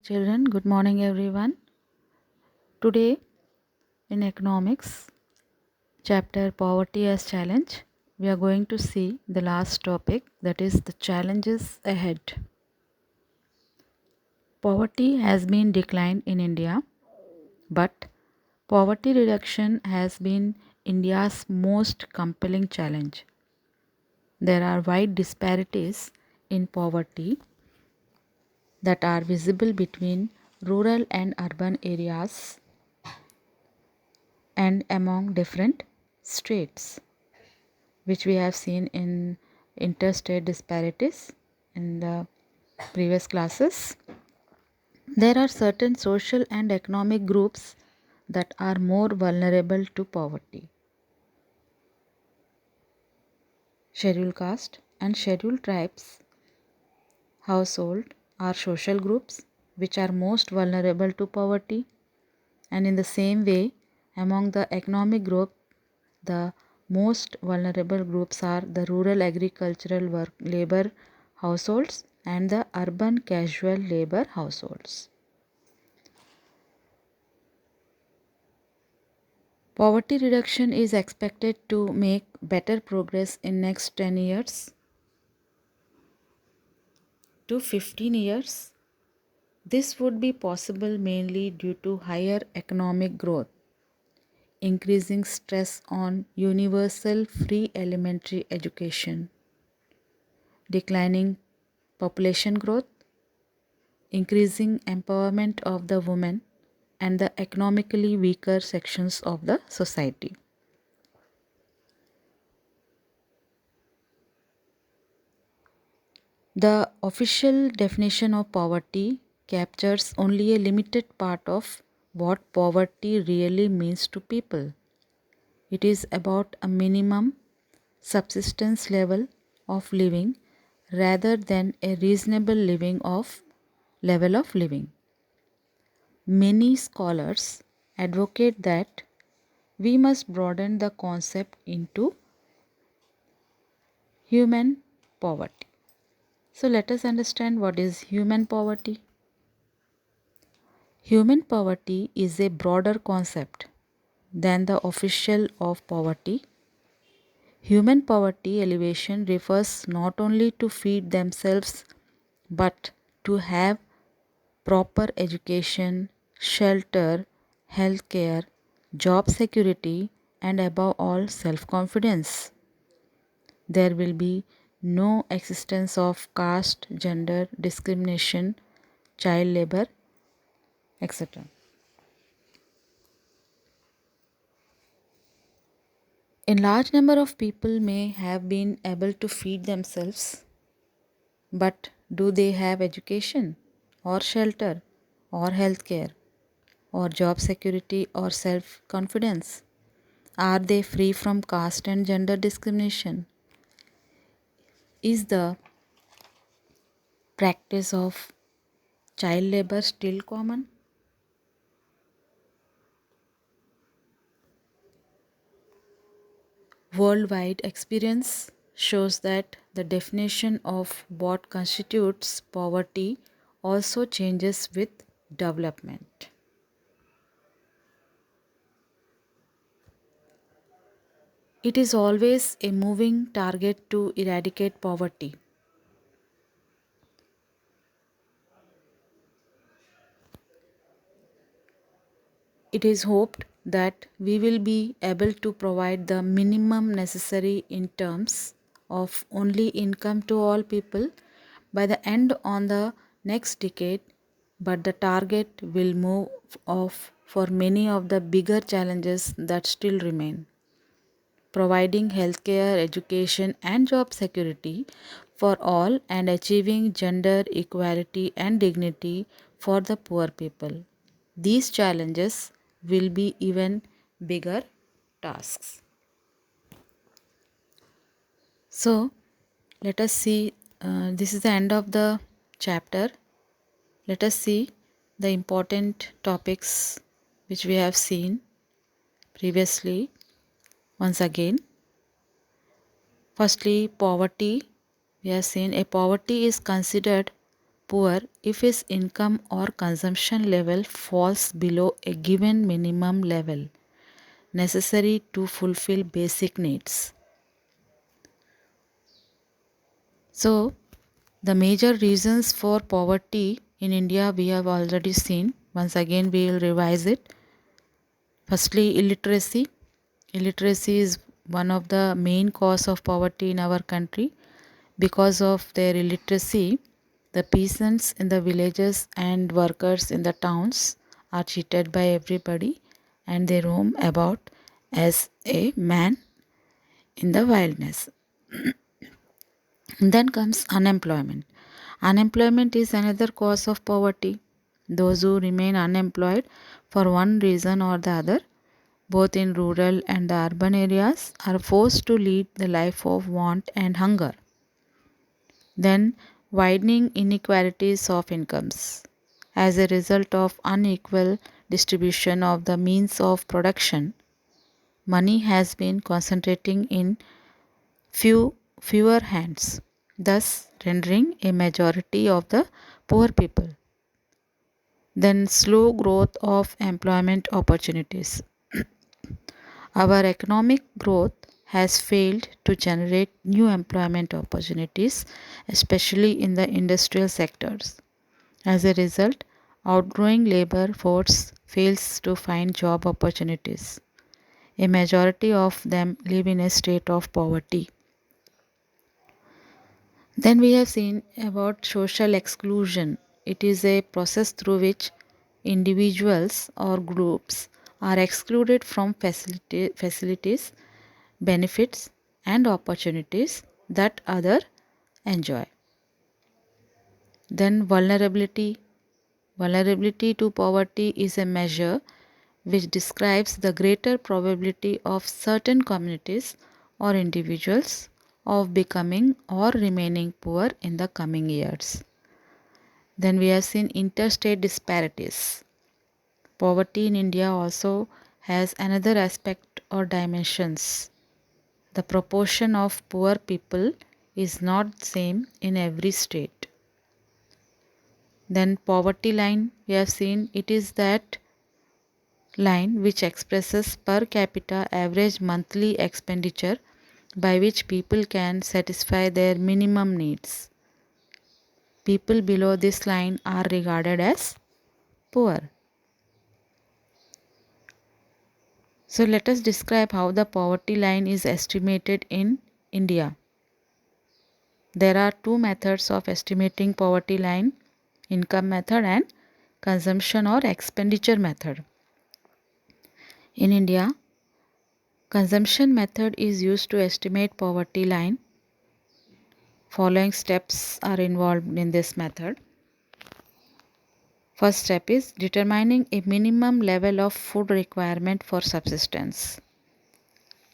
Children, good morning everyone. Today in economics chapter poverty as challenge, we are going to see the last topic, that is the challenges ahead. Poverty has been declined in India, but poverty reduction has been India's most compelling challenge. There are wide disparities in poverty that are visible between rural and urban areas and among different states, which we have seen in interstate disparities in the previous classes. There are certain social and economic groups that are more vulnerable to poverty. Scheduled caste and scheduled tribes household are social groups which are most vulnerable to poverty, and in the same way, among the economic group, the most vulnerable groups are the rural agricultural work labor households and the urban casual labor households. Poverty reduction is expected to make better progress in next 10 years to 15 years. This would be possible mainly due to higher economic growth, increasing stress on universal free elementary education, declining population growth, increasing empowerment of the women and the economically weaker sections of the society. The official definition of poverty captures only a limited part of what poverty really means to people. It is about a minimum subsistence level of living rather than a reasonable level of living. Many scholars advocate that we must broaden the concept into human poverty. So let us understand what is human poverty. Human poverty is a broader concept than the official of poverty. Human poverty elevation refers not only to feed themselves but to have proper education, shelter, health care, job security, and above all, self confidence. There will be no existence of caste, gender discrimination, child labor, etc. A large number of people may have been able to feed themselves, but do they have education or shelter or health care or job security or self confidence? Are they free from caste and gender discrimination? Is the practice of child labor still common? Worldwide experience shows that the definition of what constitutes poverty also changes with development. It is always a moving target to eradicate poverty. It is hoped that we will be able to provide the minimum necessary in terms of only income to all people by the end on the next decade, but the target will move off for many of the bigger challenges that still remain. Providing healthcare, education, and job security for all, and achieving gender equality and dignity for the poor people. These challenges will be even bigger tasks. So, let us see. This is the end of the chapter. Let us see the important topics which we have seen previously once again. Firstly, poverty. We have seen a poverty is considered poor if his income or consumption level falls below a given minimum level necessary to fulfill basic needs. So, the major reasons for poverty in India we have already seen. Once again, we will revise it. Firstly, illiteracy. Illiteracy is one of the main cause of poverty in our country. Because of their illiteracy, the peasants in the villages and workers in the towns are cheated by everybody and they roam about as a man in the wilderness. Then comes unemployment. Unemployment is another cause of poverty. Those who remain unemployed for one reason or the other, both in rural and the urban areas, are forced to lead the life of want and hunger. Then, widening inequalities of incomes. As a result of unequal distribution of the means of production, money has been concentrating in fewer hands, thus rendering a majority of the poor people. Then, slow growth of employment opportunities. Our economic growth has failed to generate new employment opportunities, especially in the industrial sectors. As a result, outgrowing labor force fails to find job opportunities. A majority of them live in a state of poverty. Then we have seen about social exclusion. It is a process through which individuals or groups are excluded from facilities, benefits, and opportunities that others enjoy. Then vulnerability. Vulnerability to poverty is a measure which describes the greater probability of certain communities or individuals of becoming or remaining poor in the coming years. Then we have seen interstate disparities. Poverty in India also has another aspect or dimensions. The proportion of poor people is not same in every state. Then poverty line, we have seen it is that line which expresses per capita average monthly expenditure by which people can satisfy their minimum needs. People below this line are regarded as poor. So let us describe how the poverty line is estimated in India. There are two methods of estimating poverty line: income method and consumption or expenditure method. In India, consumption method is used to estimate poverty line. Following steps are involved in this method. First step is determining a minimum level of food requirement for subsistence.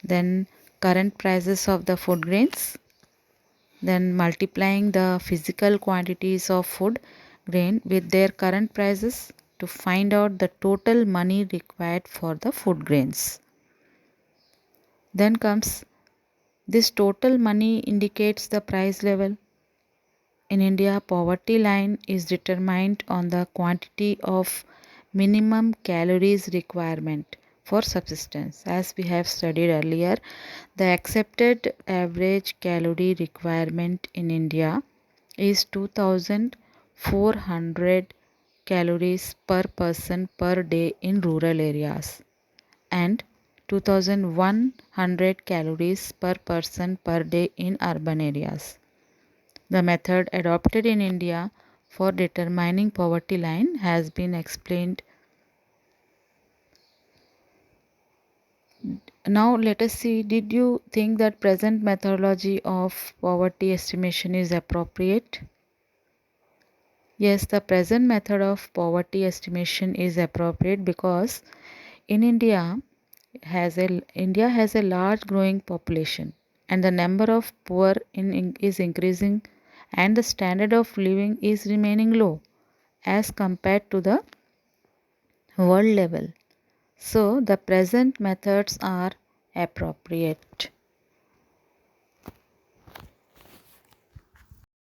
Then current prices of the food grains. Then multiplying the physical quantities of food grain with their current prices to find out the total money required for the food grains. Then comes this total money indicates the price level. In India, poverty line is determined on the quantity of minimum calories requirement for subsistence. As we have studied earlier, the accepted average calorie requirement in India is 2400 calories per person per day in rural areas and 2100 calories per person per day in urban areas. The method adopted in India for determining poverty line has been explained. Now let us see, did you think that present methodology of poverty estimation is appropriate? Yes, the present method of poverty estimation is appropriate because in India has a large growing population and the number of poor is increasing and the standard of living is remaining low as compared to the world level. So the present methods are appropriate.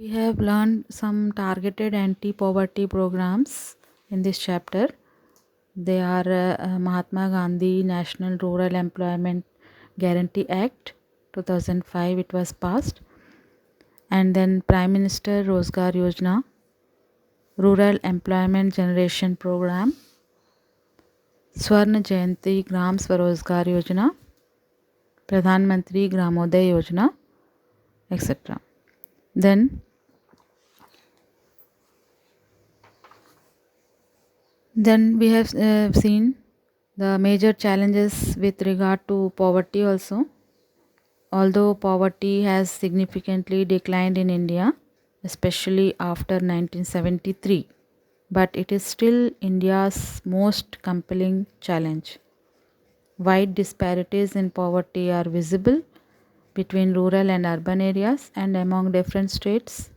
We have learned some targeted anti-poverty programs in this chapter. They are Mahatma Gandhi National Rural Employment Guarantee Act 2005 it was passed, and then Prime Minister Rozgar Yojana, Rural Employment Generation Program, Swarna Jayanti Gram Swarozgar Yojana, Pradhan Mantri Gramoday Yojana, etc. Then we have seen the major challenges with regard to poverty also. Although poverty has significantly declined in India, especially after 1973, but it is still India's most compelling challenge. Wide disparities in poverty are visible between rural and urban areas and among different states.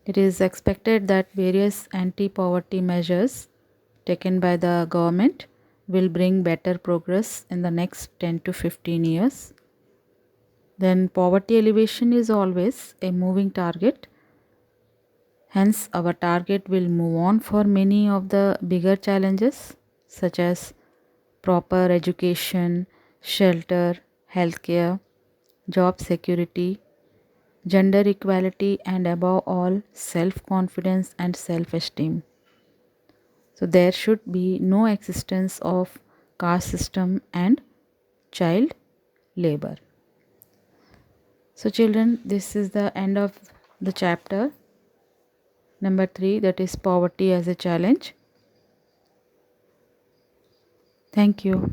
It is expected that various anti-poverty measures taken by the government will bring better progress in the next 10 to 15 years. Then poverty elevation is always a moving target. Hence, our target will move on for many of the bigger challenges such as proper education, shelter, healthcare, job security, gender equality, and above all, self-confidence and self-esteem. So there should be no existence of caste system and child labor. So children, this is the end of the chapter number 3, that is poverty as a challenge. Thank you.